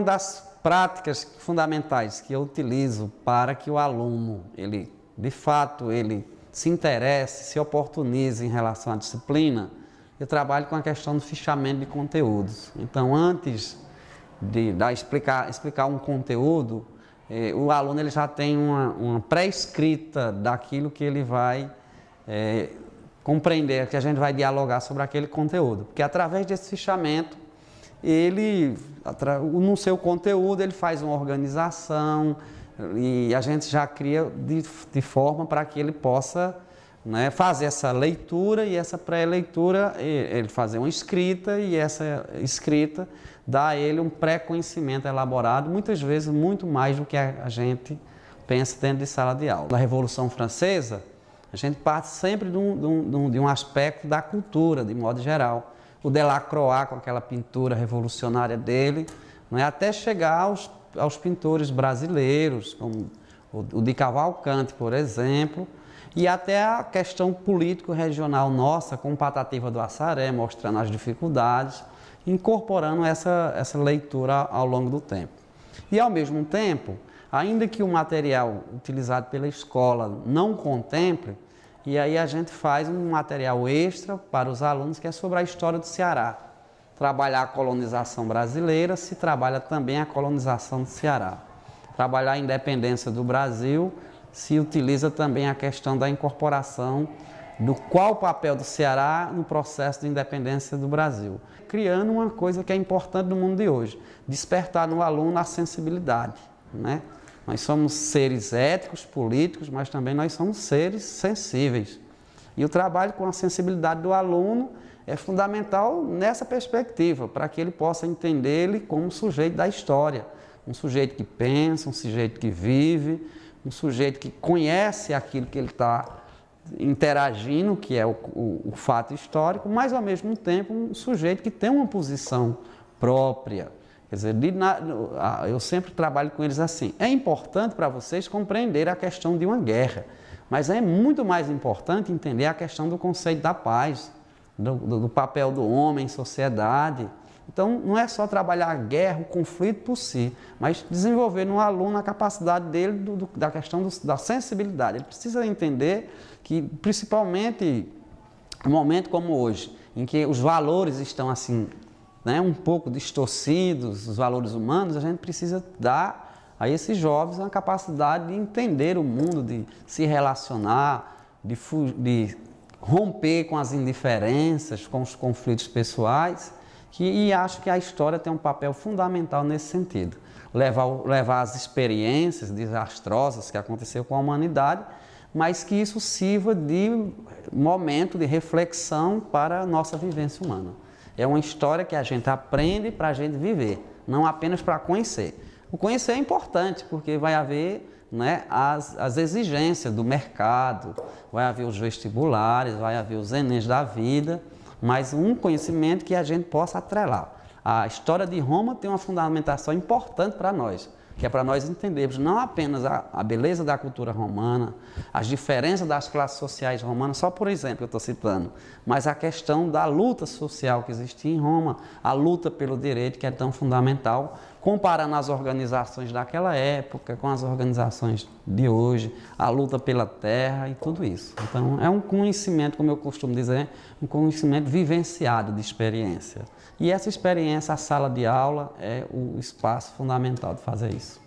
uma das práticas fundamentais que eu utilizo para que o aluno, de fato, ele se interesse, se oportunize em relação à disciplina, eu trabalho com a questão do fichamento de conteúdos. Então, antes de explicar um conteúdo, o aluno ele já tem uma pré-escrita daquilo que ele vai compreender, que a gente vai dialogar sobre aquele conteúdo. Porque através desse fichamento, no seu conteúdo, ele faz uma organização e a gente já cria de forma para que ele possa, né, fazer essa leitura e essa pré-leitura, ele fazer uma escrita e essa escrita dá a ele um pré-conhecimento elaborado, muitas vezes muito mais do que a gente pensa dentro de sala de aula. Na Revolução Francesa, a gente parte sempre de um aspecto da cultura, de modo geral. O Delacroix, com aquela pintura revolucionária dele, né, até chegar aos pintores brasileiros, como o de Cavalcante, por exemplo, e até a questão político-regional nossa, com Patativa do Assaré, mostrando as dificuldades, incorporando essa leitura ao longo do tempo. E, ao mesmo tempo, ainda que o material utilizado pela escola não contemple, e aí a gente faz um material extra para os alunos que é sobre a história do Ceará. Trabalhar a colonização brasileira, se trabalha também a colonização do Ceará. Trabalhar a independência do Brasil, se utiliza também a questão da incorporação do qual o papel do Ceará no processo de independência do Brasil. Criando uma coisa que é importante no mundo de hoje, despertar no aluno a sensibilidade, né? Nós somos seres éticos, políticos, mas também nós somos seres sensíveis. E o trabalho com a sensibilidade do aluno é fundamental nessa perspectiva, para que ele possa entender ele como um sujeito da história, um sujeito que pensa, um sujeito que vive, um sujeito que conhece aquilo que ele está interagindo, que é o fato histórico, mas ao mesmo tempo um sujeito que tem uma posição própria. Quer dizer, eu sempre trabalho com eles assim. É importante para vocês compreender a questão de uma guerra, mas é muito mais importante entender a questão do conceito da paz, do papel do homem em sociedade. Então, não é só trabalhar a guerra, o conflito por si, mas desenvolver no aluno a capacidade dele da questão da sensibilidade. Ele precisa entender que, principalmente num momento como hoje, em que os valores estão assim, né, um pouco distorcidos, os valores humanos, a gente precisa dar a esses jovens a capacidade de entender o mundo, de se relacionar, de romper com as indiferenças, com os conflitos pessoais, e acho que a história tem um papel fundamental nesse sentido. Levar as experiências desastrosas que aconteceu com a humanidade, mas que isso sirva de momento de reflexão para a nossa vivência humana. É uma história que a gente aprende para a gente viver, não apenas para conhecer. O conhecer é importante, porque vai haver, né, as exigências do mercado, vai haver os vestibulares, vai haver os Enems da vida, mas um conhecimento que a gente possa atrelar. A história de Roma tem uma fundamentação importante para nós, que é para nós entendermos não apenas a beleza da cultura romana, as diferenças das classes sociais romanas, só por exemplo eu estou citando, mas a questão da luta social que existia em Roma, a luta pelo direito que é tão fundamental, comparando as organizações daquela época com as organizações de hoje, a luta pela terra e tudo isso. Então é um conhecimento, como eu costumo dizer, um conhecimento vivenciado de experiência. E essa experiência, a sala de aula, é o espaço fundamental de fazer isso.